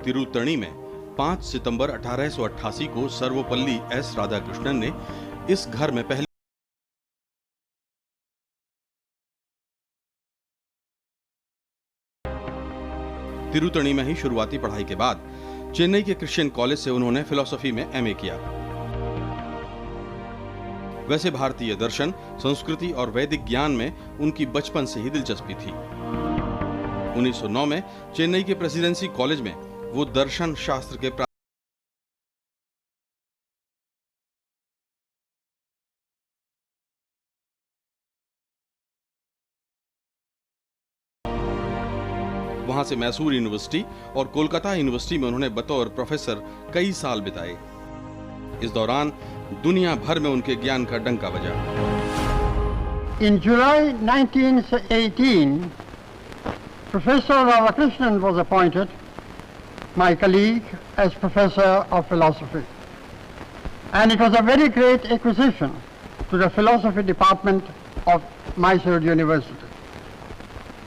तिरुत्तणी में 5 सितंबर 1888 को सर्वपल्ली एस राधाकृष्णन ने इस घर में पहली तिरुत्तणी में ही शुरुआती पढ़ाई के बाद चेन्नई के क्रिश्चियन कॉलेज से उन्होंने फिलॉसफी में एमए किया। वैसे भारतीय दर्शन, संस्कृति और वैदिक ज्ञान में उनकी बचपन से ही दिलचस्पी थी। 1909 में चेन्नई के प्रेसिडेंसी कॉलेज में वो दर्शन शास्त्र के वहां से मैसूर यूनिवर्सिटी और कोलकाता यूनिवर्सिटी में उन्होंने बतौर प्रोफेसर कई साल बिताए। इस दौरान दुनिया भर में उनके ज्ञान का डंका बजा। In July 1918, Professor Radhakrishnan was appointed, my colleague, as Professor of Philosophy. And it was a very great acquisition to the Philosophy Department of Mysore University.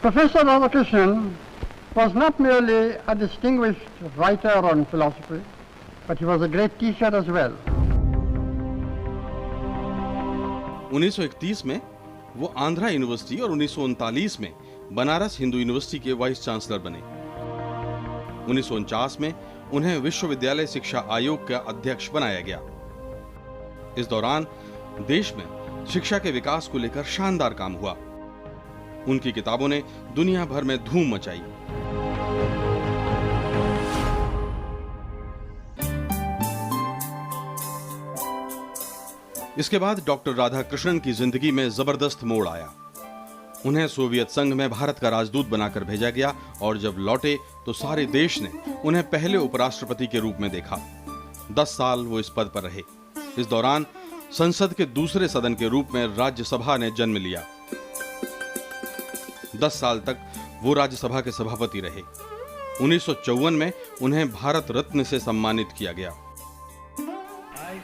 Professor Radhakrishnan was not merely a distinguished writer on philosophy, but he was a great teacher as well. 1931 में वो Andhra university और 1939 में Banaras Hindu university के vice chancellor बने। 1949 में उन्हें विश्वविद्यालय शिक्षा आयोग का अध्यक्ष बनाया गया। इस दौरान देश में शिक्षा के विकास को लेकर शानदार काम हुआ। उनकी किताबों ने दुनिया भर में धूम मचाई। इसके बाद डॉक्टर राधाकृष्णन की जिंदगी में जबरदस्त मोड़ आया। उन्हें सोवियत संघ में भारत का राजदूत बनाकर भेजा गया और जब लौटे तो सारे देश ने उन्हें पहले उपराष्ट्रपति के रूप में देखा। 10 साल वो इस पद पर रहे। इस दौरान संसद के दूसरे सदन के रूप में राज्यसभा ने जन्म लिया। 10 साल तक वो राज्यसभा के सभापति रहे। 1954 में उन्हें भारत रत्न से सम्मानित किया गया।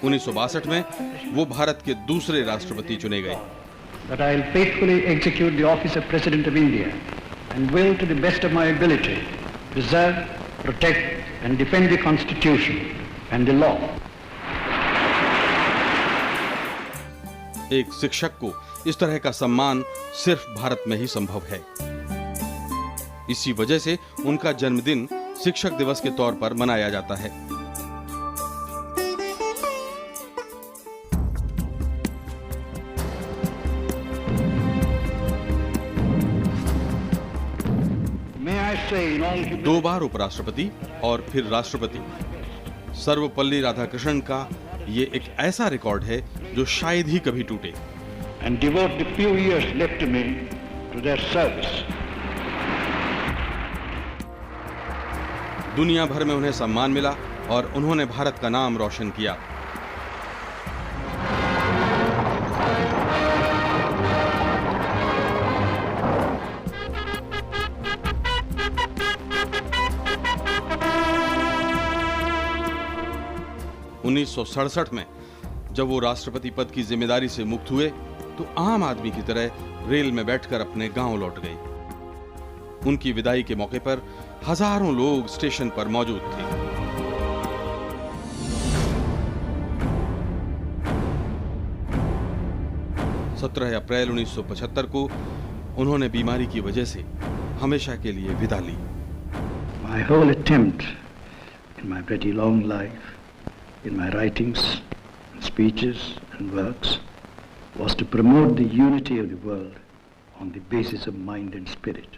1962 में वो भारत के दूसरे राष्ट्रपति चुने गए। That I will faithfully execute the office of President of India and will, to the best of my ability, preserve, protect and defend the Constitution and the law. एक शिक्षक को इस तरह का सम्मान सिर्फ भारत में ही संभव है। इसी वजह से उनका जन्मदिन शिक्षक दिवस के तौर पर मनाया जाता है। दो बार उपराष्ट्रपति और फिर राष्ट्रपति, सर्वपल्ली राधाकृष्णन का ये एक ऐसा रिकॉर्ड है जो शायद ही कभी टूटे। And devote the few years left to me to their service. दुनिया भर में उन्हें सम्मान मिला और उन्होंने भारत का नाम रोशन किया। उन्नीस 1967 में जब वो राष्ट्रपति पद की जिम्मेदारी से मुक्त हुए तो आम आदमी की तरह रेल में बैठकर अपने गांव लौट गए। उनकी विदाई के मौके पर हजारों लोग स्टेशन पर मौजूद थे। अप्रैल 1975 को उन्होंने बीमारी की वजह से हमेशा के लिए विदा ली। My whole attempt in my pretty long life, in my writings, speeches and works, was to promote the unity of the world on the basis of mind and spirit.